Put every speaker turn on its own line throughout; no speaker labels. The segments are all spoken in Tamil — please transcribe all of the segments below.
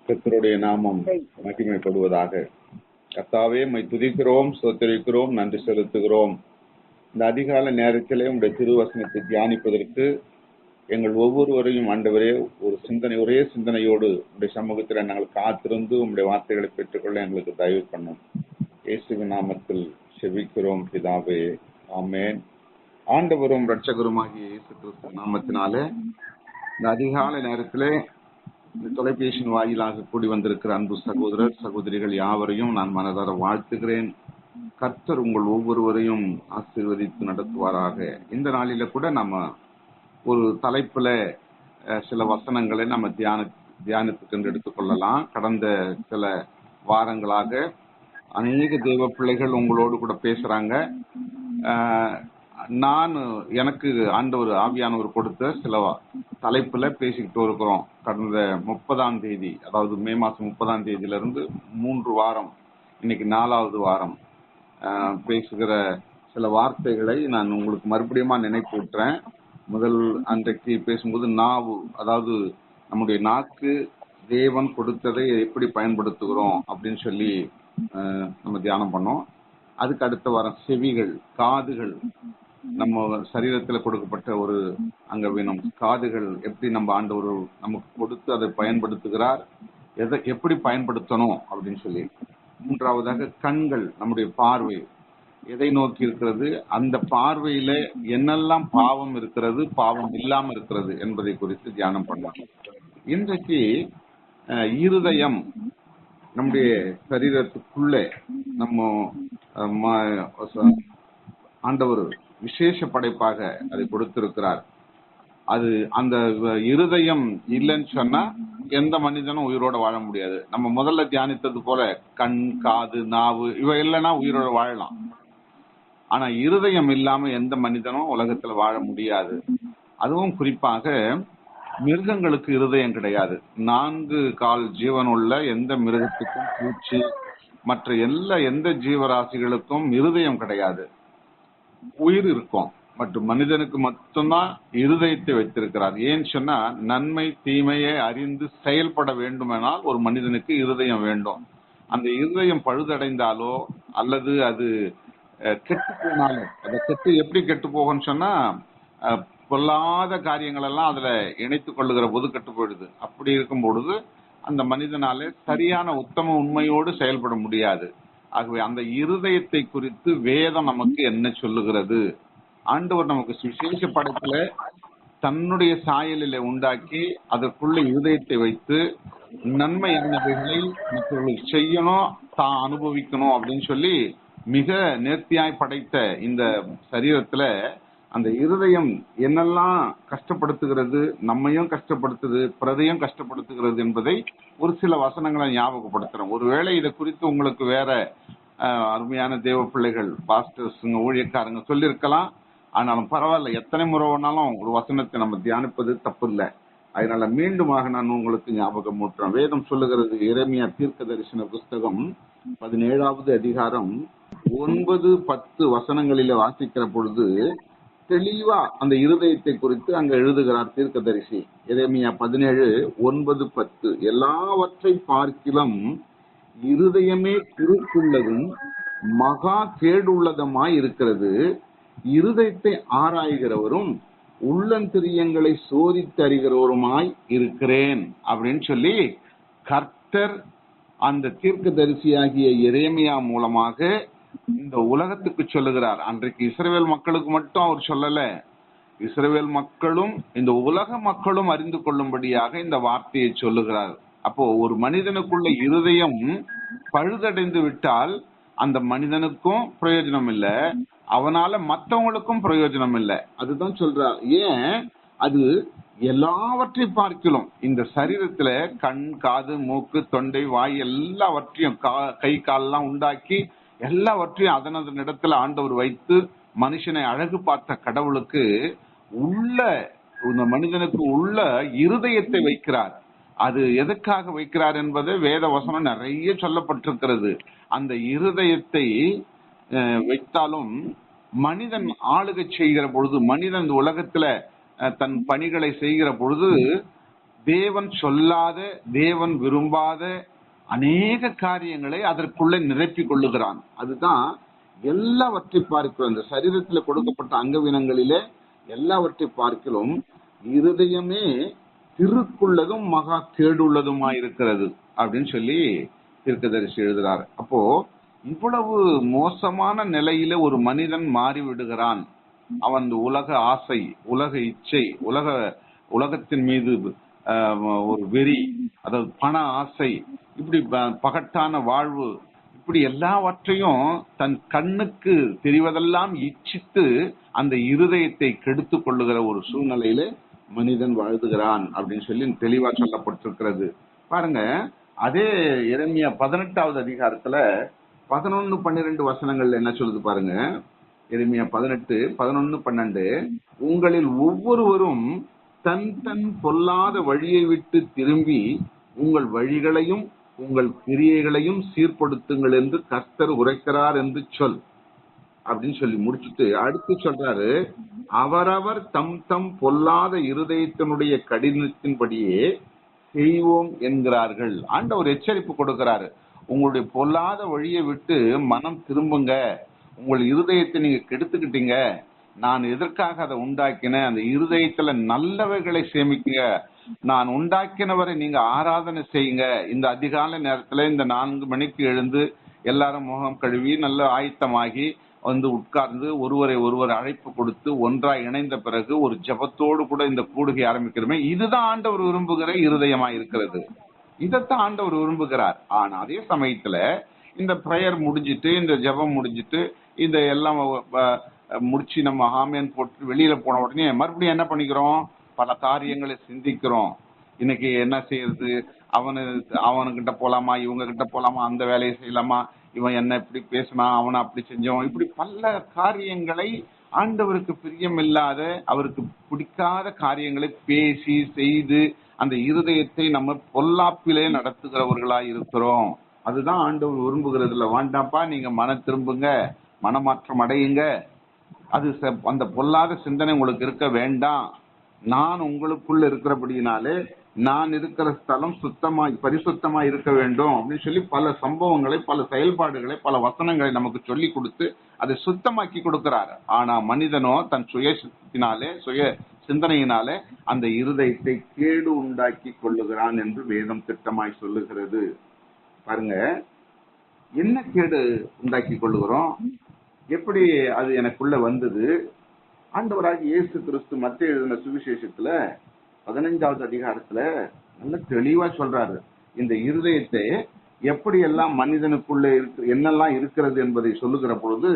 கர்த்தருடைய நாமம் மகிமைப்படுவதாக. கர்த்தாவே, உம்மை துதிக்கிறோம், ஸ்தோத்திரிக்கிறோம், நன்றி செலுத்துகிறோம். இந்த அதிகால நேரத்திலே உங்களுடைய திருவசனத்தை தியானிப்பதற்கு எங்கள் ஒவ்வொருவரையும் ஆண்டவரே ஒரே சிந்தனையோடு உங்களுடைய சமூகத்தில் நாங்கள் காத்திருந்து உங்களுடைய வார்த்தைகளை பெற்றுக்கொள்ள எங்களுக்கு தயவு பண்ணும். இயேசுவின் நாமத்தில் செபிக்கிறோம் பிதாவே, ஆமென். ஆண்டவரும் இரட்சகருமாகிய இயேசு கிறிஸ்து நாமத்தினாலே இந்த அதிகால நேரத்திலே இந்த தொலைபேசியின் வாயிலாக கூடி வந்திருக்கிற அன்பு சகோதரர் சகோதரிகள் யாவரையும் நான் மனதார வாழ்த்துகிறேன். கர்த்தர் உங்கள் ஒவ்வொருவரையும் ஆசீர்வதித்து நடத்துவாராக. இந்த நாளில கூட நம்ம ஒரு தலைப்புல சில வசனங்களை நம்ம தியானத்துக்கு எடுத்துக்கொள்ளலாம். கடந்த சில வாரங்களாக அநேக தேவ பிள்ளைகள் உங்களோடு கூட பேசுறாங்க. எனக்கு ஆண்டவர் ஆவியானவர் கொடுத்த சில தலைப்புல பேசிக்கிட்டு இருக்கிறோம். கடந்த 30ஆம் தேதி, அதாவது மே மாசம் 30ஆம் தேதியிலிருந்து 3 வாரம், இன்னைக்கு 4வது வாரம் பேசுகிற சில வார்த்தைகளை நான் உங்களுக்கு மறுபடியும் நினைப்பூட்டுறேன். முதல் அன்றைக்கு பேசும்போது நாவு, அதாவது நம்முடைய நாக்கு தேவன் கொடுத்ததை எப்படி பயன்படுத்துகிறோம் அப்படின்னு சொல்லி நம்ம தியானம் பண்ணோம். அதுக்கு அடுத்த வாரம் செவிகள், காதுகள், நம்ம சரீரத்துல கொடுக்கப்பட்ட ஒரு அங்கவீனம். காதுகள் எப்படி நம்ம ஆண்டவர் நமக்கு கொடுத்து அதை பயன்படுத்துகிறார், எப்படி பயன்படுத்தணும் அப்படின்னு சொல்லி. மூன்றாவதாக கண்கள், நம்முடைய பார்வை எதை நோக்கி இருக்கிறது, அந்த பார்வையில என்னெல்லாம் பாவம் இருக்கிறது, பாவம் இல்லாம இருக்கிறது என்பதை குறித்து தியானம் பண்ணலாம். இன்றைக்கு இருதயம், நம்முடைய சரீரத்துக்குள்ளே நம்ம ஆண்டவர் விசேஷ படைப்பாக அதை கொடுத்திருக்கிறார். அது அந்த இருதயம் இல்லைன்னு சொன்னா எந்த மனிதனும் உயிரோட வாழ முடியாது. நம்ம முதல்ல தியானித்தது போல கண், காது, நாவு இவை இல்லைன்னா உயிரோட வாழலாம். ஆனா இருதயம் இல்லாம எந்த மனிதனும் உலகத்துல வாழ முடியாது. அதுவும் குறிப்பாக மிருகங்களுக்கு இருதயம் கிடையாது. 4 கால் ஜீவன் உள்ள எந்த மிருகத்துக்கும், பூச்சி, மற்ற எந்த ஜீவராசிகளுக்கும் இருதயம் கிடையாது. உயிர் இருக்கும், மற்றும் மனிதனுக்கு மட்டும்தான் இருதயத்தை வைத்திருக்கிறார். ஏன்னு சொன்னா நன்மை தீமையை அறிந்து செயல்பட வேண்டுமெனால் ஒரு மனிதனுக்கு இருதயம் வேண்டும். அந்த இருதயம் பழுதடைந்தாலோ அல்லது அது கெட்டு போனாலும், அந்த எப்படி கெட்டு போகும்னு சொன்னா பொல்லாத காரியங்கள் எல்லாம் அதுல இணைத்துக் கொள்ளுகிற போது கெட்டு போயிடுது. அப்படி இருக்கும் பொழுது அந்த மனிதனால சரியான உத்தம உண்மையோடு செயல்பட முடியாது. ஆகவே அந்த இருதயத்தை குறித்து வேதம் நமக்கு என்ன சொல்லுகிறது? ஆண்டவர் நமக்கு விசேஷ படைப்புல தன்னுடைய சாயலில உண்டாக்கி அதற்குள்ள இருதயத்தை வைத்து நன்மையானவைகளை மற்றவர்களுக்கு செய்யணும், தான் அனுபவிக்கணும் அப்படின்னு சொல்லி மிக நேர்த்தியாய் படைத்த இந்த சரீரத்துல அந்த இருதயம் என்னெல்லாம் கஷ்டப்படுத்துகிறது, நம்மையும் கஷ்டப்படுத்துது, பிரதையும் கஷ்டப்படுத்துகிறது என்பதை ஒரு சில வசனங்களை ஞாபகப்படுத்துறோம். ஒருவேளை இதை குறித்து உங்களுக்கு வேற அருமையான தேவ பிள்ளைகள், பாஸ்டர்ஸுங்க, ஊழியக்காரங்க சொல்லியிருக்கலாம். ஆனாலும் பரவாயில்ல, எத்தனை முறை வேணாலும் ஒரு வசனத்தை நம்ம தியானிப்பது தப்பு இல்லை. அதனால மீண்டுமாக நான் உங்களுக்கு ஞாபகம் ஊட்டுறேன். வேதம் சொல்லுகிறது, எரேமியா தீர்க்க தரிசன புஸ்தகம் 17வது அதிகாரம் 9-10 வசனங்களில வாசிக்கிற பொழுது தெளிவா அந்த இருதயத்தை குறித்து அங்க எழுதுகிறார் தீர்க்கதரிசி. எரேமியா 17:9-10, எல்லாவற்றை பார்க்கிலும் இருதயமே குறுக்குள்ளதும் மகா கேடுள்ளதுமாய் இருக்கிறது. இருதயத்தை ஆராய்கிறவரும் உள்ளந்திரியங்களை சோதித்து அறிகிறவருமாய் இருக்கிறேன் அப்படின்னு சொல்லி கர்த்தர் அந்த தீர்க்கதரிசியாகிய எரேமியா மூலமாக இந்த உலகத்துக்கு சொல்லுகிறார். அன்றைக்கு இஸ்ரவேல் மக்களுக்கு மட்டும் அவர் சொல்லல, இஸ்ரவேல் மக்களும் இந்த உலக மக்களும் அறிந்து கொள்ளும்படியாக இந்த வார்த்தையை சொல்லுகிறார். அப்போ ஒரு மனிதனுக்குள்ள இருதயம் பழுதடைந்து விட்டால் அந்த மனிதனுக்கும் பிரயோஜனம் இல்லை, அவனால மற்றவங்களுக்கும் பிரயோஜனம் இல்லை. அதுதான் சொல்றார். ஏன்? அது எல்லாவற்றை பார்க்கலாம். இந்த சரீரத்துல கண், காது, மூக்கு, தொண்டை, வாய் எல்லாவற்றையும், கை காலெல்லாம் உண்டாக்கி எல்லாவற்றையும் அதன் இடத்துல ஆண்டவர் வைத்து மனுஷனை அழகு பார்த்த கடவுளுக்கு உள்ள, இந்த மனிதனுக்கு உள்ள இருதயத்தை வைக்கிறார். அது எதற்காக வைக்கிறார் என்பது வேத வசனம் நிறைய சொல்லப்பட்டிருக்கிறது. அந்த இருதயத்தை வைத்தாலும் மனிதன் ஆளுகை செய்கிற பொழுது, மனிதன் இந்த உலகத்துல தன் பணிகளை செய்கிற பொழுது தேவன் சொல்லாத, தேவன் விரும்பாத அநேக காரியங்களை அதற்குள்ள நிரப்பிக் கொள்ளுகிறான். அதுதான் எல்லாவற்றை பார்க்கிறோம். இந்த சரீரத்தில் கொடுக்கப்பட்ட அங்கவினங்களிலே எல்லாவற்றை பார்க்கிறோம். இருதயமே திருக்குள்ளதும் மகா கேடுள்ளதுமாயிருக்கிறது அப்படின்னு சொல்லி தீர்க்கதரிசி எழுதுறார். அப்போ இவ்வளவு மோசமான நிலையில ஒரு மனிதன் மாறிவிடுகிறான். அவன் உலக ஆசை, உலக இச்சை, உலகத்தின் மீது ஒரு வெறி, அதாவது பண ஆசை, இப்படி பகட்டான வாழ்வு, இப்படி எல்லாவற்றையும் தன் கண்ணுக்கு தெரிவதெல்லாம் இச்சித்து அந்த இருதயத்தை கெடுத்து கொள்ளுகிற ஒரு சூழ்நிலையில மனிதன் வாழ்ந்துகிறான் அப்படின்னு சொல்லி தெளிவா சொல்லப்பட்டிருக்கிறது. பாருங்க, அதே எரேமியா 18வது அதிகாரத்துல 11, 12 வசனங்கள்ல என்ன சொல்லுது பாருங்க. எரேமியா 18, 11, 12, உங்களில் ஒவ்வொருவரும் தன் தன் பொல்லாத வழியை விட்டு திரும்பி உங்கள் வழிகளையும் உங்கள் கிரியைகளையும் சீர்படுத்துங்கள் என்று கர்த்தர் உரைக்கிறார் என்று சொல் அப்படின்னு சொல்லி முடிச்சுட்டு அடுத்து சொல்றாரு, அவரவர் தம் தம் பொல்லாத இருதயத்தினுடைய கடினத்தின்படியே செய்வோம் என்கிறார்கள். ஆண்டவர் எச்சரிப்பு கொடுக்கிறாரு. உங்களுடைய பொல்லாத வழியை விட்டு மனம் திரும்புங்க. உங்கள் இருதயத்தை நீங்க கெடுத்துக்கிட்டீங்க. நான் எதற்காக அதை உண்டாக்கினேன்? அந்த இருதயத்துல நல்லவைகளை சேமிக்குங்க. நான் உண்டாக்கினவரை நீங்க ஆராதனை செய்யுங்க. இந்த அதிகாலை நேரத்துல இந்த 4 மணிக்கு எழுந்து எல்லாரும் முகம் கழுவி நல்ல ஆயத்தமாகி வந்து உட்கார்ந்து ஒருவரை ஒருவர் அழைப்பு கொடுத்து ஒன்றாய் இணைந்த பிறகு ஒரு ஜெபத்தோடு கூட இந்த கூடுகை ஆரம்பிக்கிறோமே, இதுதான் ஆண்டவர் விரும்புகிற இருதயமா இருக்கிறது. இதைத்தான் ஆண்டவர் விரும்புகிறார். ஆனா அதே சமயத்துல இந்த பிரேயர் முடிஞ்சிட்டு, இந்த ஜெபம் முடிஞ்சிட்டு, இந்த எல்லாம் முடிச்சு நம்ம ஆமேன் போட்டு வெளியில போன உடனே மறுபடியும் என்ன பண்ணிக்கிறோம்? பல காரியங்களை சிந்திக்கிறோம். இன்னைக்கு என்ன செய்யறது? அவனுக்கிட்ட போலாமா, இவங்க கிட்ட போலாமா, அந்த வேலையை செய்யலாமா, இவன் என்ன இப்படி பேசினா, அவனை அப்படி செஞ்சோம், இப்படி பல காரியங்களை, ஆண்டவருக்கு பிரியமில்லாத, அவருக்கு பிடிக்காத காரியங்களை பேசி செய்து அந்த இருதயத்தை நம்ம பொல்லாப்பிலே நடத்துகிறவர்களா இருக்கிறோம். அதுதான் ஆண்டவர் விரும்புகிறது இல்ல. வேண்டாப்பா, நீங்க மன திரும்புங்க, மனமாற்றம் அடையுங்க. அது அந்த பொல்லாத சிந்தனை உங்களுக்கு இருக்க வேண்டாம். நான் உங்களுக்குள்ள இருக்கிறபடினாலே நான் இருக்கிற ஸ்தலம் பரிசுத்தமா இருக்க வேண்டும் அப்படின்னு சொல்லி பல சம்பவங்களை, பல செயல்பாடுகளை, பல வசனங்களை நமக்கு சொல்லி கொடுத்து அதை சுத்தமாக்கி கொடுக்கிறார். ஆனா மனிதனோ தன் சுய சிந்தனையினாலே அந்த இருதயத்தை கேடு உண்டாக்கி கொள்ளுகிறான் என்று வேதம் திட்டமாய் சொல்லுகிறது. பாருங்க, என்ன கேடு உண்டாக்கி கொள்ளுகிறோம்? எப்படி அது எனக்குள்ள வந்தது? ஆண்டவராகிய இயேசு கிறிஸ்து மத்தேயு எழுதின சுவிசேஷத்துல 15வது அதிகாரத்துல நல்ல தெளிவா சொல்றாரு. இந்த இருதயத்தை எப்படி எல்லாம் மனிதனுக்குள்ள என்னெல்லாம் இருக்கிறது என்பதை சொல்லுகிற பொழுது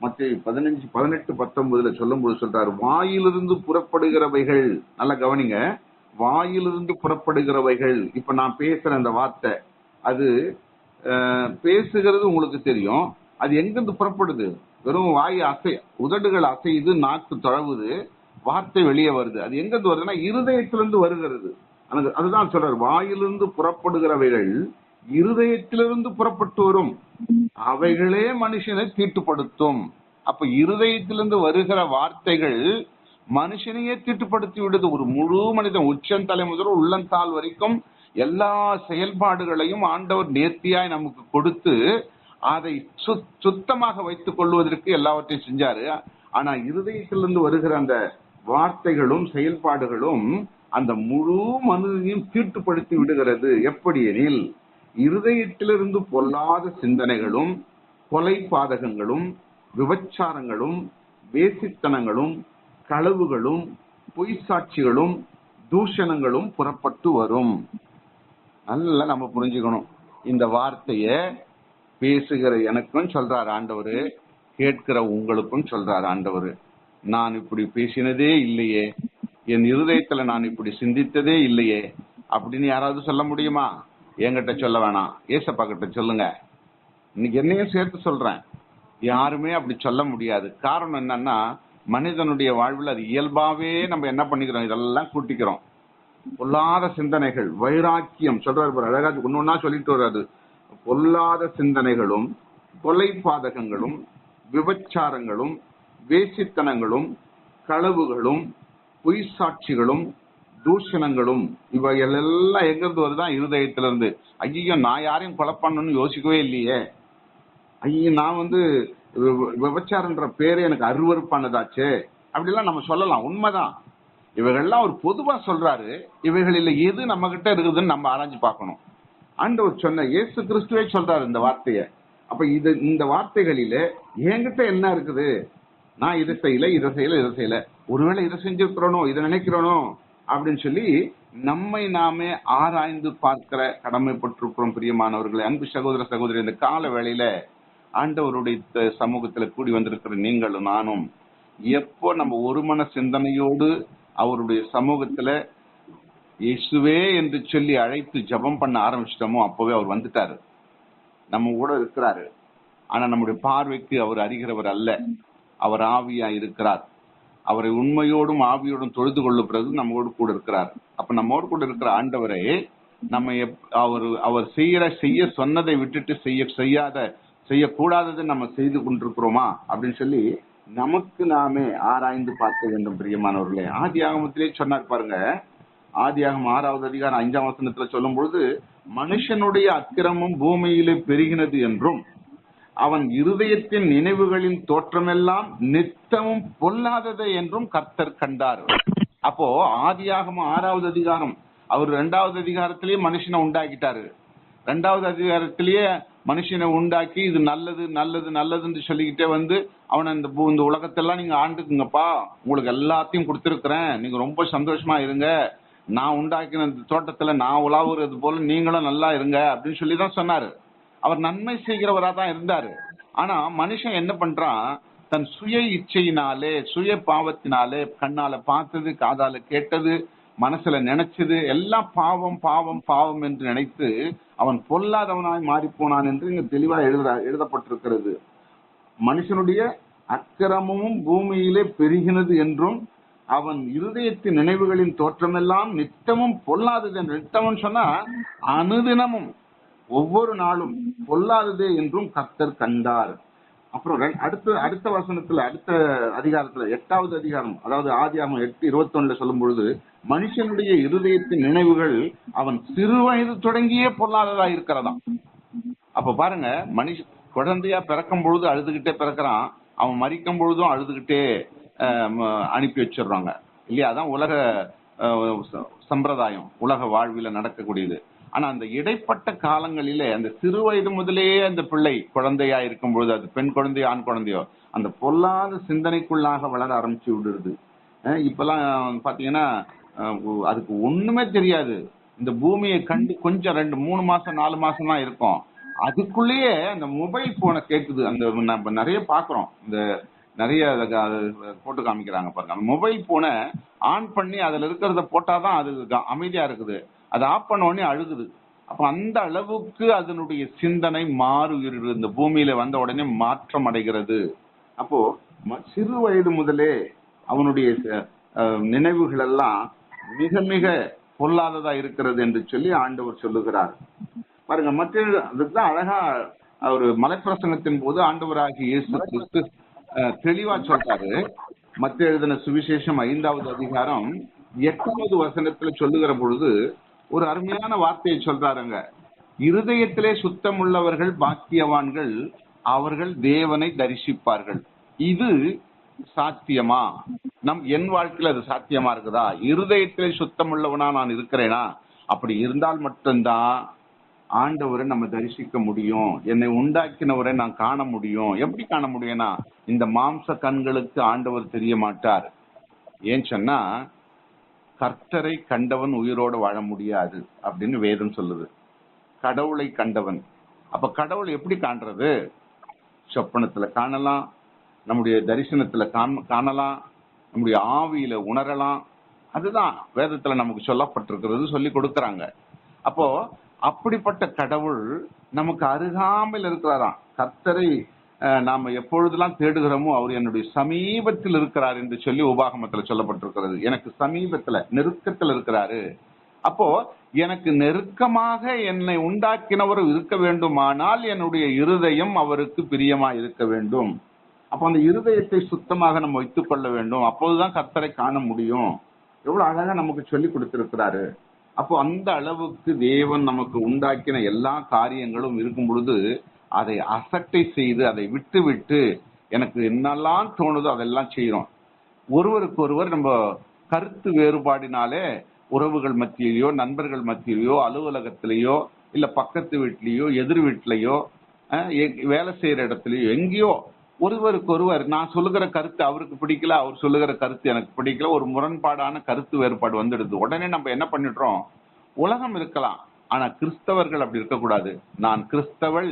மத்தேயு 15, 18, 19 சொல்லும் போது சொல்றாரு, வாயிலிருந்து புறப்படுகிறவைகள், நல்லா கவனிங்க, வாயிலிருந்து புறப்படுகிறவைகள். இப்ப நான் பேசுற அந்த வார்த்தை, அது பேசுகிறது உங்களுக்கு தெரியும். அது எங்கிருந்து புறப்படுது? வெறும் வாய் உதடுகள் அசையுது, நாக்கு தழவுது, வார்த்தை வெளியே வருது. அது எங்கிருந்து வருதுன்னா இருதயத்திலிருந்து வருகிறது. அதுதான் சொல்றாரு, வாயிலிருந்து புறப்படுகிறவைகள் இருதயத்திலிருந்து புறப்பட்டு வரும், அவைகளே மனுஷனை தீட்டுப்படுத்தும். அப்ப இருதயத்திலிருந்து வருகிற வார்த்தைகள் மனுஷனையே தீட்டுப்படுத்தி விடுது. ஒரு முழு மனிதன் உச்சந்தலை முதல் உள்ளந்தாள் வரைக்கும் எல்லா செயல்பாடுகளையும் ஆண்டவர் நேர்த்தியாய் நமக்கு கொடுத்து அதை சுத்தமாக வைத்துக் கொள்வதற்கு எல்லாவற்றையும் செஞ்சாரு. ஆனா இருதயத்திலிருந்து வருகிற அந்த வார்த்தைகளும் செயல்பாடுகளும் அந்த முழு மனிதனையும் தீட்டுப்படுத்தி விடுகிறது. எப்படி எனில், இருதயத்திலிருந்து பொல்லாத சிந்தனைகளும், கொலை பாதகங்களும், விபச்சாரங்களும், வேசித்தனங்களும், களவுகளும், பொய் சாட்சிகளும், தூஷணங்களும் புறப்பட்டு வரும். நல்லா நம்ம புரிஞ்சுக்கணும். இந்த வார்த்தைய பேசுகிற எனக்கும் சொல்றாரு ஆண்டவரு, கேட்கிற உங்களுக்கும் சொல்றாரு ஆண்டவரு. நான் இப்படி பேசினதே இல்லையே, என் இருதயத்துல நான் இப்படி சிந்தித்ததே இல்லையே அப்படின்னு யாராவது சொல்ல முடியுமா? என்கிட்ட சொல்ல வேணாம், ஏசப்பா கிட்ட சொல்லுங்க. இன்னைக்கு என்னையும் சேர்த்து சொல்றேன், யாருமே அப்படி சொல்ல முடியாது. காரணம் என்னன்னா, மனிதனுடைய வாழ்வில் அது இயல்பாவே நம்ம என்ன பண்ணிக்கிறோம், இதெல்லாம் கூட்டிக்கிறோம். பொல்லாத சிந்தனைகள், வைராக்கியம் சொல்றாரு, அழகா ஒன்னொன்னா சொல்லிட்டு வர்றாரு. பொல்லாத சிந்தனைகளும், கொலை பாதகங்களும், விபச்சாரங்களும், வேசித்தனங்களும், களவுகளும், பொய் சாட்சிகளும், தூஷணங்களும் இவைகள் எல்லாம் எங்கிருந்து வருதான்? இருதயத்திலிருந்து. ஐயோ, நான் யாரையும் கொலை பண்ணணும்னு யோசிக்கவே இல்லையே, ஐயோ நான் விபச்சாரன்ற பேரு எனக்கு அருவருப்பானதாச்சு, அப்படிலாம் நம்ம சொல்லலாம். உண்மைதான். இவைகள்லாம் ஒரு பொதுவா சொல்றாரு. இவைகளில் எது நம்ம கிட்ட இருக்குதுன்னு நம்ம ஆராய்ஞ்சு பார்க்கணும். ஆண்டவர் சொன்ன இயேசு கிறிஸ்துவே சொல்றாரு இந்த வார்த்தைய. அப்ப இந்த வார்த்தைகளில என்கிட்ட என்ன இருக்குது? நான் இதை செய்யல, ஒருவேளை இதை செஞ்சிருக்கிறோனோ, இதை நினைக்கிறோனோ அப்படின்னு சொல்லி நம்மை நாமே ஆராய்ந்து பார்க்கிற கடமைப்பட்டிருக்கிறோம். பிரியமானவர்களே, அன்பு சகோதர சகோதரி, இந்த கால வேளையில ஆண்டவருடைய சமூகத்துல கூடி வந்திருக்கிற நீங்களும் நானும் எப்போ நம்ம ஒரு மன சிந்தனையோடு அவருடைய சமூகத்துல இயேசுவே என்று சொல்லி அழைத்து ஜெபம் பண்ண ஆரம்பிச்சிட்டோமோ அப்பவே அவர் வந்துட்டாரு, நம்ம கூட இருக்கிறாரு. ஆனா நம்முடைய பார்வைக்கு அவர் அறிகிறவர் அல்ல. அவர் ஆவியா இருக்கிறார். அவரை உண்மையோடும் ஆவியோடும் தொழுது கொள்ளுகிறது நம்மோடு கூட இருக்கிறார். அப்ப நம்மோடு கூட இருக்கிற ஆண்டவரை நம்ம அவர் செய்ய சொன்னதை விட்டுட்டு செய்யக்கூடாததை நம்ம செய்து கொண்டிருக்கிறோமா அப்படின்னு சொல்லி நமக்கு நாமே ஆராய்ந்து பார்க்க வேண்டும். பிரியமானவர்களே, ஆதியாகமத்திலே சொன்னார் பாருங்க. ஆதியாகமம் 6வது அதிகாரம் 5ஆம் வசனத்துல சொல்லும் பொழுது, மனுஷனுடைய அக்கிரமம் பூமியிலே பெருகினது என்றும் அவன் இருதயத்தின் நினைவுகளின் தோற்றமெல்லாம் நித்தமும் பொல்லாதது என்றும் கர்த்தர் கண்டார். அப்போ ஆதியாகமம் 6வது அதிகாரம், அவர் 2வது அதிகாரத்திலேயே மனுஷனை உண்டாக்கிட்டாரு. 2வது அதிகாரத்திலேயே மனுஷனை உண்டாக்கி இது நல்லது நல்லது நல்லதுன்னு சொல்லிக்கிட்டே வந்து அவனை இந்த உலகத்தெல்லாம் நீங்க ஆண்டுக்குங்கப்பா, உங்களுக்கு எல்லாத்தையும் கொடுத்துருக்கிறேன், நீங்க ரொம்ப சந்தோஷமா இருங்க, நான் உண்டாக்கின தோட்டத்துல நான் உலாவுறது போல நீங்களும் நல்லா இருங்க அப்படின்னு சொல்லிதான் சொன்னாரு. அவர் நன்மை செய்கிறவரா தான் இருந்தாரு. ஆனா மனுஷன் என்ன பண்றான்? தன் சுய இச்சையினாலே, சுய பாவத்தினாலே, கண்ணால பார்த்தது, காதால கேட்டது, மனசுல நினைச்சது எல்லாம் பாவம் பாவம் பாவம் என்று நினைத்து அவன் பொல்லாதவனாய் மாறி போனான் என்று இங்க தெளிவா எழுதப்பட்டிருக்கிறது. மனுஷனுடைய அக்கிரமமும் பூமியிலே பெருகினது என்றும் அவன் இருதயத்தின் நினைவுகளின் தோற்றமெல்லாம் நித்தமும் பொல்லாதது என்று. நித்தமும் சொன்னா அனுதினமும், ஒவ்வொரு நாளும் பொல்லாதது என்றும் கர்த்தர் கண்டார். அப்புறம் அடுத்த வசனத்துல, அடுத்த அதிகாரத்துல 8வது அதிகாரம், அதாவது ஆதியாகமம் 8:21 சொல்லும் பொழுது, மனுஷனுடைய இருதயத்தின் நினைவுகள் அவன் சிறு வயது தொடங்கியே பொல்லாததா இருக்கிறதாம். அப்ப பாருங்க, குழந்தையா பிறக்கும் பொழுது அழுதுகிட்டே பிறக்கிறான், அவன் மரிக்கும் பொழுதும் அழுதுகிட்டே அனுப்பி வச்சிடுறாங்க இல்லையா? அதான் உலக சம்பிரதாயம், உலக வாழ்வில நடக்கக்கூடியது. ஆனா அந்த இடைப்பட்ட காலங்களிலே அந்த சிறு வயது முதலே அந்த பிள்ளை குழந்தையா இருக்கும் பொழுது, அது பெண் குழந்தையோ ஆண் குழந்தையோ, அந்த பொல்லாத சிந்தனைக்குள்ளாக வளர ஆரம்பிச்சு விடுறது. இப்பெல்லாம் பாத்தீங்கன்னா அதுக்கு ஒண்ணுமே தெரியாது. இந்த பூமியை கண்டு கொஞ்சம் 2-3 மாசம் 4 மாசம் தான் இருக்கும், அதுக்குள்ளேயே அந்த மொபைல் போனை கேட்குது. அந்த நம்ம நிறைய பாக்குறோம், இந்த நிறைய போட்டு காமிக்கிறாங்க பாருங்க. அந்த மொபைல் போனை ஆன் பண்ணி அதுல இருக்கிறத போட்டாதான் அது அமைதியா இருக்குது, அதை ஆஃப் பண்ண உடனே அழுகுது. அப்ப அந்த அளவுக்கு அதனுடைய சிந்தனை மாறுகிறது, இந்த பூமியில வந்த உடனே மாற்றம் அடைகிறது. அப்போ சிறு வயது முதலே அவனுடைய நினைவுகள் எல்லாம் மிக மிக பொல்லாததா இருக்கிறது என்று சொல்லி ஆண்டவர் சொல்லுகிறார். பாருங்க, அதுதான் அழகா ஒரு மலைப்பிரசங்கத்தின் போது ஆண்டவராகிய இயேசு கிறிஸ்து தெளிவா சொல்றாரு. மத்தேயு எழுதின சுவிசேஷம் 5வது அதிகாரம் 8வது வசனத்துல சொல்லுகிற பொழுது ஒரு அருமையான வார்த்தையை சொல்றாருங்க. இருதயத்திலே சுத்தம் உள்ளவர்கள் பாக்கியவான்கள், அவர்கள் தேவனை தரிசிப்பார்கள். இது சாத்தியமா? என் வாழ்க்கையில அது சாத்தியமா இருக்குதா? இருதயத்திலே சுத்தம் உள்ளவனா நான் இருக்கிறேனா? அப்படி இருந்தால் மட்டும்தான் ஆண்டவரை நம்ம தரிசிக்க முடியும், என்னை உண்டாக்கினவரை நான் காண முடியும். எப்படி காண முடியும்னா, இந்த மாம்ச கண்களுக்கு ஆண்டவர் தெரிய மாட்டார். ஏன் சொன்னா, கர்த்தரை கண்டவன் உயிரோடு வாழ முடியாது அப்படின்னு வேதம் சொல்லுது. கடவுளை கண்டவன். அப்ப கடவுள் எப்படி காண்றது? சொப்பனத்துல காணலாம், நம்முடைய தரிசனத்துல காணலாம், நம்முடைய ஆவியில உணரலாம். அதுதான் வேதத்துல நமக்கு சொல்லப்பட்டிருக்கிறது, சொல்லி கொடுக்கறாங்க. அப்போ அப்படிப்பட்ட கடவுள் நமக்கு அருகாமையில் இருக்கிறாராம். கர்த்தரை நாம எப்பொழுதெல்லாம் தேடுகிறோமோ அவர் என்னுடைய சமீபத்தில் இருக்கிறார் என்று சொல்லி உபாகமத்துல சொல்லப்பட்டிருக்கிறது. எனக்கு சமீபத்துல, நெருக்கத்தில் இருக்கிறாரு. அப்போ எனக்கு நெருக்கமாக என்னை உண்டாக்கினவர் இருக்க வேண்டுமானால் என்னுடைய இருதயம் அவருக்கு பிரியமா இருக்க வேண்டும். அப்ப அந்த இருதயத்தை சுத்தமாக நம்ம வைத்துக் கொள்ள வேண்டும். அப்போதுதான் கர்த்தரை காண முடியும். எவ்வளவு அழகா நமக்கு சொல்லி கொடுத்திருக்கிறாரு. அப்போ அந்த அளவுக்கு தேவன் நமக்கு உண்டாக்கின எல்லா காரியங்களும் இருக்கும் பொழுது அதை அசட்டை செய்து அதை விட்டு விட்டு எனக்கு என்னெல்லாம் தோணுதோ அதெல்லாம் செய்யறோம். ஒருவருக்கு ஒருவர் நம்ம கருத்து வேறுபாடினாலே உறவுகள் மத்தியிலையோ, நண்பர்கள் மத்தியிலையோ, அலுவலகத்திலேயோ, இல்ல பக்கத்து வீட்லயோ, எதிர் வீட்லயோ, வேலை செய்யற இடத்துலயோ, எங்கேயோ ஒருவருக்கு ஒருவர் நான் சொல்லுகிற கருத்து அவருக்கு பிடிக்கல, அவர் சொல்லுகிற கருத்து எனக்கு பிடிக்கல, ஒரு முரண்பாடான கருத்து வேறுபாடு வந்துடுது. உடனே நம்ம என்ன பண்ணிடுறோம்? உலகம் இருக்கலாம், ஆனா கிறிஸ்தவர்கள் அப்படி இருக்கக்கூடாது. நான் கிறிஸ்தவள்,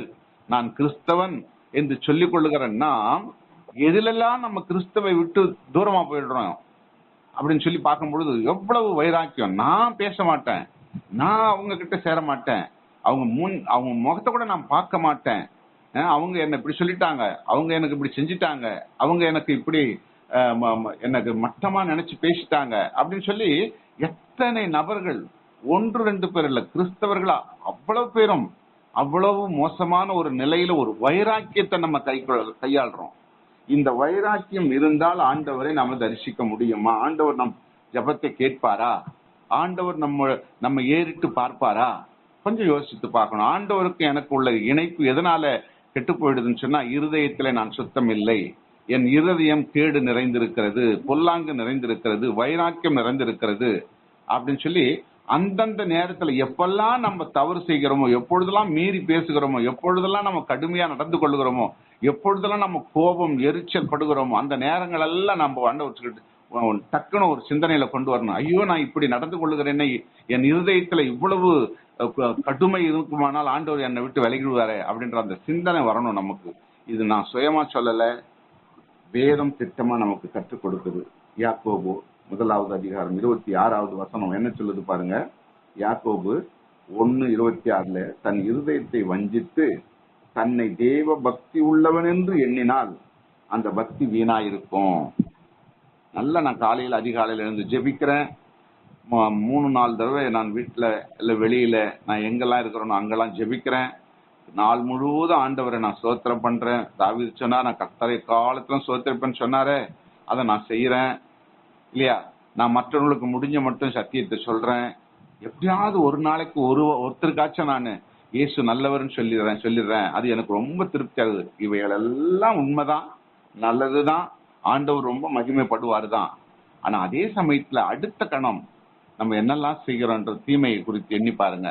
நான் கிறிஸ்தவன் என்று சொல்லிக் கொள்ளுகிற நாம் எதிலெல்லாம் நம்ம கிறிஸ்தவை விட்டு தூரமா போயிடுறோம் அப்படின்னு சொல்லி பார்க்கும் பொழுது எவ்வளவு வைராக்கியம். நான் பேச மாட்டேன், நான் அவங்க கிட்ட சேர மாட்டேன், அவங்க முகத்தை கூட நான் பார்க்க மாட்டேன், அவங்க என்ன இப்படி சொல்லிட்டாங்க, அவங்க எனக்கு இப்படி செஞ்சிட்டாங்க, அவங்க எனக்கு இப்படி எனக்கு மட்டமா நினைச்சு பேசிட்டாங்க அப்படின்னு சொல்லி எத்தனை நபர்கள், ஒன்று ரெண்டு பேர் இல்ல, கிறிஸ்தவர்களா அவ்வளவு பேரும் அவ்வளவு மோசமான ஒரு நிலையில ஒரு வைராக்கியத்தை நம்ம கையாளுறோம். இந்த வைராக்கியம் இருந்தால் ஆண்டவரை நாம தரிசிக்க முடியுமா? ஆண்டவர் நம் ஜபத்தை கேட்பாரா? ஆண்டவர் நம்ம ஏறிட்டு பார்ப்பாரா? கொஞ்சம் யோசித்து பார்க்கணும். ஆண்டவருக்கு எனக்கு உள்ள இணைப்பு எதனால கெட்டு போயிடுதுன்னு சொன்னா, இருதயத்திலே நான் சுத்தம் இல்லை, என் இருதயம் கேடு நிறைந்திருக்கிறது, பொல்லாங்கு நிறைந்திருக்கிறது, வைராக்கியம் நிறைந்திருக்கிறது அப்படின்னு சொல்லி அந்தந்த நேரத்துல எப்பெல்லாம் நம்ம தவறு செய்கிறோமோ, எப்பொழுதெல்லாம் மீறி பேசுகிறோமோ, எப்பொழுதெல்லாம் நம்ம கடுமையா நடந்து கொள்ளுகிறோமோ, எப்பொழுதெல்லாம் நம்ம கோபம் எரிச்சல் படுகிறோமோ, அந்த நேரங்கள் எல்லாம் நம்ம ஆண்டவர்கிட்ட டக்குன்னு ஒரு சிந்தனையில கொண்டு வரணும். ஐயோ, நான் இப்படி நடந்து கொள்ளுகிறேன், என் இருதயத்துல இவ்வளவு கடுமை இருக்குமானால் ஆண்டவர் என்னை விட்டு விலகிடுவாரே அப்படின்ற அந்த சிந்தனை வரணும் நமக்கு. இது நான் சுயமா சொல்லல, வேதம் திட்டமா நமக்கு கற்றுக் கொடுக்குது. யாக்கோபு 1 அதிகாரம் 26வது வசனம் என்ன சொல்லுது பாருங்க. யாக்கோபு 1:26 தன் இருதயத்தை வஞ்சித்து தன்னை தேவ பக்தி உள்ளவன் என்று எண்ணினால் அந்த பக்தி வீணாயிருக்கும். நல்ல நான் காலையில அதிகாலையில இருந்து ஜெபிக்கிறேன், 3-4 தடவை நான் வீட்டுல இல்ல வெளியில நான் எங்கெல்லாம் இருக்கிறேனோ அங்கெல்லாம் ஜெபிக்கிறேன், நாள் முழுவதும் ஆண்டவரை நான் ஸ்தோத்திரம் பண்றேன். தாவீது சொன்னா நான் கர்த்தரை காலத்துல ஸ்தோத்திரிப்பேன்னு சொன்னாரே, அதை நான் செய்யறேன் இல்லையா? நான் மற்றவங்களுக்கு முடிஞ்ச மட்டும் சத்தியத்தை சொல்றேன். எப்படியாவது ஒரு நாளைக்கு ஒருத்தருக்காச்சும் நான் இயேசு நல்லவர்னு சொல்லிடுறேன். அது எனக்கு ரொம்ப திருப்தி ஆகுது. இவைகள் எல்லாம் உண்மைதான், நல்லதுதான், ஆண்டவர் ரொம்ப மகிமைப்படுவாரு தான். ஆனா அதே சமயத்துல அடுத்த கணம் நம்ம என்னெல்லாம் செய்கிறோன்ற தீமையை குறித்து எண்ணி பாருங்க.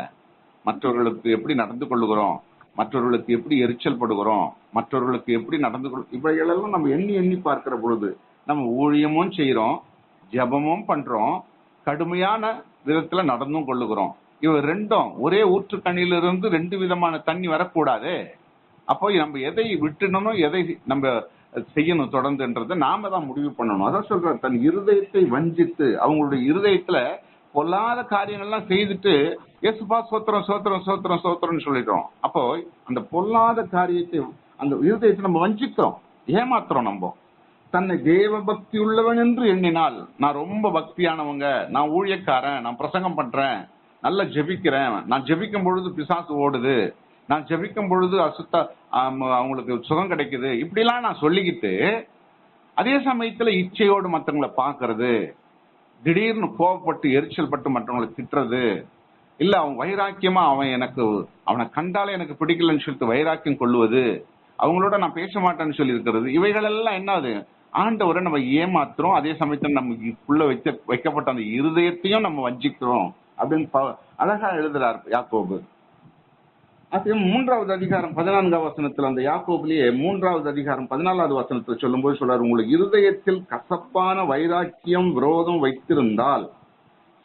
மற்றவர்களுக்கு எப்படி நடந்து கொள்ளுகிறோம், மற்றவர்களுக்கு எப்படி எரிச்சல் படுகிறோம், மற்றவர்களுக்கு எப்படி நடந்து இவைகளெல்லாம் நம்ம எண்ணி பார்க்கிற பொழுது நம்ம ஊழியமும் செய்யறோம், ஜபமும் பண்றோம், கடுமையான விதத்துல நடந்தும் கொள்ளுகிறோம். இவ ரெண்டும் ஒரே ஊற்றுக்கண்ணிலிருந்து 2 விதமான தண்ணி வரக்கூடாது. அப்போ நம்ம எதை விட்டுணும், எதை நம்ம செய்யணும் தொடர்ந்துன்றதை நாம தான் முடிவு பண்ணணும். அதான் சொல்ற, தன் இருதயத்தை வஞ்சித்து அவங்களுடைய இருதயத்துல பொல்லாத காரியங்கள்லாம் செய்துட்டு இயேசுப்பா சோத்திரம் சோத்திரம் சோத்திரம் சோத்திரம்னு சொல்லிட்டோம். அப்போ அந்த பொல்லாத காரியத்தை அந்த இருதயத்தை நம்ம வஞ்சிக்கிறோம், ஏமாத்துறோம். நம்ம தன்னை தேவ பக்தி உள்ளவன் என்று எண்ணினால், நான் ரொம்ப பக்தியானவங்க, நான் ஊழியக்காரன், நான் பிரசங்கம் பண்றேன், நல்லா ஜெபிக்கிறேன், நான் ஜெபிக்கும் பொழுது பிசாசு ஓடுது, நான் ஜெபிக்கும் பொழுது அவங்களுக்கு சுகம் கிடைக்குது, இப்படிலாம் நான் சொல்லிக்கிட்டு அதே சமயத்துல இச்சையோடு மற்றவங்களை பாக்குறது, திடீர்னு கோவப்பட்டு எரிச்சல் பட்டு மற்றவங்களை திட்டுறது, இல்ல அவன் வைராக்கியமா அவனை கண்டாலே எனக்கு பிடிக்கலன்னு சொல்லிட்டு வைராக்கியம் கொள்ளுவது, அவங்களோட நான் பேச மாட்டேன்னு சொல்லி இருக்கிறது, இவைகள் எல்லாம் என்னது? ஆண்டவரை நம்ம ஏமாத்துறோம். அதே சமயத்துல நமக்குள்ள வைக்கப்பட்ட அந்த இருதயத்தையும் நம்ம வஞ்சிக்கிறோம் அப்படின்னு அழகா எழுதுறார் யாக்கோபு. அது 3வது அதிகாரம் 14வது வசனத்துல, அந்த யாக்கோபுலயே 3வது அதிகாரம் 14வது வசனத்துல சொல்லும் போது சொல்றாரு, உங்களுக்கு இருதயத்தில் கசப்பான வைராக்கியம் விரோதம் வைத்திருந்தால்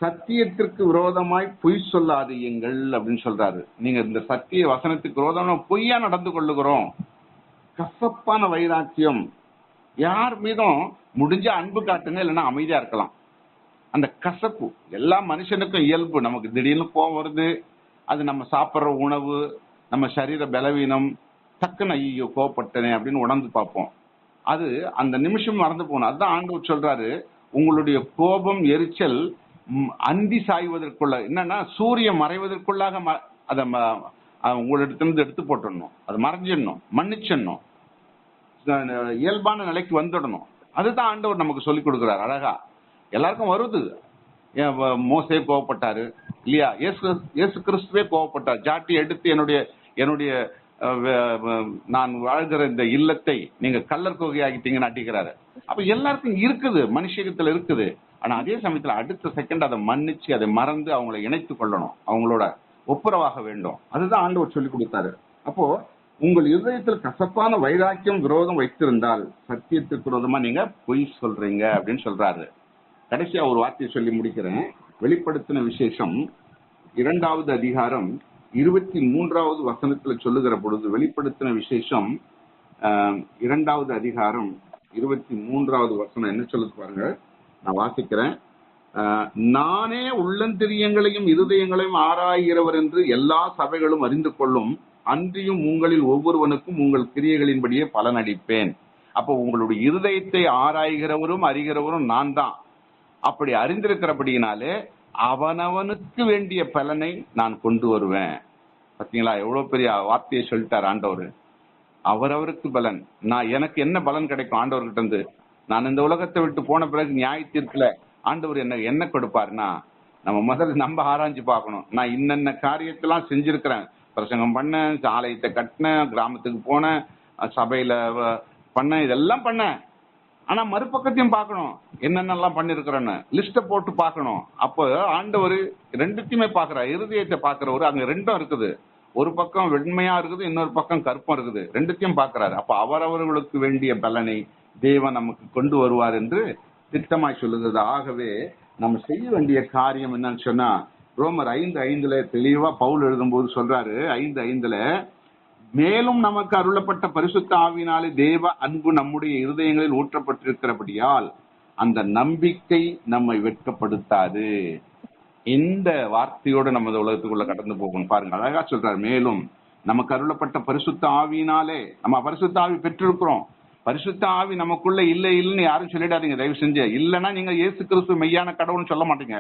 சத்தியத்திற்கு விரோதமாய் பொய் சொல்லாதீங்கள் அப்படின்னு சொல்றாரு. நீங்க இந்த சத்திய வசனத்துக்கு விரோதமா பொய்யா நடந்து கொள்ளுகிறோம். கசப்பான வைராக்கியம், யார் மீதும் முடிஞ்ச அன்பு காட்டுங்க, இல்லைன்னா அமைதியா இருக்கலாம். அந்த கசப்பு எல்லா மனுஷனுக்கும் இயல்பு. நமக்கு திடீர்னு கோவம் வருது, அது நம்ம சாப்பிட்ற உணவு, நம்ம சரீர பலவீனம், டக்குன்னு ஐயோ கோவப்பட்டனே அப்படின்னு உணர்ந்து பார்ப்போம். அது அந்த நிமிஷம் மறந்து போகணும். அதுதான் ஆண்டவர் சொல்றாரு, உங்களுடைய கோபம் எரிச்சல் அந்தி சாய்வதற்குள்ள, என்னன்னா சூரியன் மறைவதற்குள்ளாக அதை உங்களிடத்திலிருந்து எடுத்து போட்டுடணும், அது மறைஞ்சிடணும், மன்னிச்சிடணும், இயல்பான நிலைக்கு வந்துடணும். அதுதான் ஆண்டவர் நமக்கு சொல்லிக் கொடுக்கிறார் அழகா. எல்லாருக்கும் வருது, மோசே கோவப்பட்டாரு இல்லையா? இயேசு கிறிஸ்துவே கோவப்பட்டார். ஜாட்டி எடுத்து என்னுடைய நான் வாழ்கிற இந்த இல்லத்தை நீங்க கல்லர் குகை ஆகிட்டீங்கன்னு அடிக்கிறாரு. அப்ப எல்லாருக்கும் இருக்குது, மனுஷத்துல இருக்குது. ஆனா அதே சமயத்துல அடுத்த செகண்ட் அதை மன்னிச்சு அதை மறந்து அவங்களை இணைத்துக் கொள்ளணும், அவங்களோட ஒப்புரவாக வேண்டும். அதுதான் ஆண்டவர் சொல்லி கொடுத்தாரு. அப்போ உங்கள் இதயத்தில் கசப்பான வைராக்கியம் விரோதம் வைத்திருந்தால் சத்தியத்துக்கு விரோதமா நீங்க பொய் சொல்றீங்க அப்படின்னு சொல்றாரு. கடைசியா ஒரு வார்த்தையை சொல்லி முடிக்கிறேன். வெளிப்படுத்தின விசேஷம் 2வது அதிகாரம் 23வது வசனத்துல சொல்லுகிற பொழுது, வெளிப்படுத்தின விசேஷம் 2வது அதிகாரம் 23வது வசனம் என்ன சொல்லுது பாருங்க, நான் வாசிக்கிறேன். நானே உள்ளந்திரியங்களையும் இருதயங்களையும் ஆராய்கிறவர் என்று எல்லா சபைகளும் அறிந்து கொள்ளும், அன்றியும் உங்களில் ஒவ்வொருவனுக்கும் உங்கள் கிரியைகளின்படியே பலன் அளிப்பேன். அப்போ உங்களுடைய இருதயத்தை ஆராய்கிறவரும் அறிகிறவரும் நான் தான். அப்படி அறிந்திருக்கிறபடியினாலே அவனவனுக்கு வேண்டிய பலனை நான் கொண்டு வருவேன். பாத்தீங்களா, எவ்வளவு பெரிய வார்த்தையை சொல்லிட்டார் ஆண்டவர். அவரவருக்கு பலன். எனக்கு என்ன பலன் கிடைக்கும் ஆண்டவர்கிட்ட இருந்து? நான் இந்த உலகத்தை விட்டு போன பிறகு நியாய தீர்ப்புல ஆண்டவர் என்ன கொடுப்பாருன்னா, நம்ம முதல்ல நம்ம ஆராய்ஞ்சு பார்க்கணும். நான் இன்னென்ன காரியத்தெல்லாம் செஞ்சிருக்கிறேன், பிரசங்கம் பண்ணேன், ஆலயத்தை கட்டினேன், கிராமத்துக்கு போனேன், சபையில பண்ணேன், இதெல்லாம் பண்ணேன். ஆனா மறுபக்கத்தையும் பார்க்கணும், என்னென்னலாம் பண்ணிருக்கிறேன்னு லிஸ்ட போட்டு பார்க்கணும். அப்போ ஆண்டவர் ரெண்டுத்தையுமே பாக்குறாரு. இருதயத்தை பாக்குறவரு அங்க ரெண்டும் இருக்குது. ஒரு பக்கம் வெண்மையா இருக்குது, இன்னொரு பக்கம் கருப்பம் இருக்குது. ரெண்டுத்தையும் பாக்குறாரு. அப்ப அவரவர்களுக்கு வேண்டிய பலனை தேவன் நமக்கு கொண்டு வருவார் என்று திட்டமாய் சொல்லுகிறது. ஆகவே நம்ம செய்ய வேண்டிய காரியம் என்னன்னு சொன்னா, ரோமர் 5:5 தெளிவா பவுல் எழுதும்போது சொல்றாரு. 5:5 மேலும் நமக்கு அருளப்பட்ட பரிசுத்த ஆவியினாலே தேவ அன்பு நம்முடைய இருதயங்களில் ஊற்றப்பட்டிருக்கிறபடியால் அந்த நம்பிக்கை நம்மை வெட்கப்படுத்தாது. இந்த வார்த்தையோடு நம்ம உலகத்துக்குள்ள கடந்து போகணும். பாருங்க, அழகா சொல்றாரு. மேலும் நமக்கு அருளப்பட்ட பரிசுத்த ஆவியினாலே, நம்ம பரிசுத்த ஆவி பெற்றிருக்கிறோம். பரிசுத்த ஆவி நமக்குள்ள இல்லைன்னு யாரும் சொல்லிடாதீங்க தயவு செஞ்சு. இல்லைன்னா நீங்க இயேசு கிறிஸ்து மெய்யான கடவுள்னு சொல்ல மாட்டீங்க.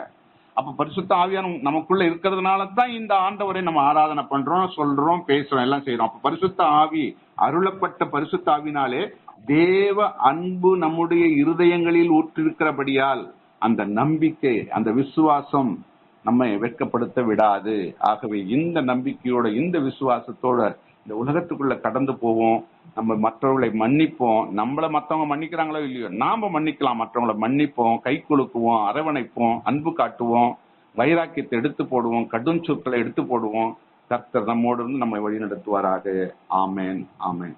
அப்ப பரிசுத்த ஆவியான நமக்குள்ள இருக்கிறதுனால தான் இந்த ஆண்டவரை நம்ம ஆராதனை பண்றோம், சொல்றோம், பேசுறோம், எல்லாம் செய்யறோம். அப்ப பரிசுத்த ஆவி, அருளப்பட்ட பரிசுத்த ஆவினாலே தேவ அன்பு நம்முடைய இருதயங்களில் ஊற்றிருக்கிறபடியால் அந்த நம்பிக்கை, அந்த விசுவாசம் நம்மை வெட்கப்படுத்த விடாது. ஆகவே இந்த நம்பிக்கையோட, இந்த விசுவாசத்தோட இந்த உலகத்துக்குள்ள கடந்து போவோம். நம்ம மற்றவர்களை மன்னிப்போம். நம்மள மற்றவங்க மன்னிக்கிறாங்களோ இல்லையோ, நாம மன்னிக்கலாம். மற்றவங்களை மன்னிப்போம், கை குலுக்குவோம், அரவணைப்போம், அன்பு காட்டுவோம், வைராக்கியத்தை எடுத்து போடுவோம், கடும் சொற்களை எடுத்து போடுவோம். கர்த்தர் நம்மோடு இருந்து நம்மை வழி நடத்துவாராக. ஆமேன், ஆமேன்.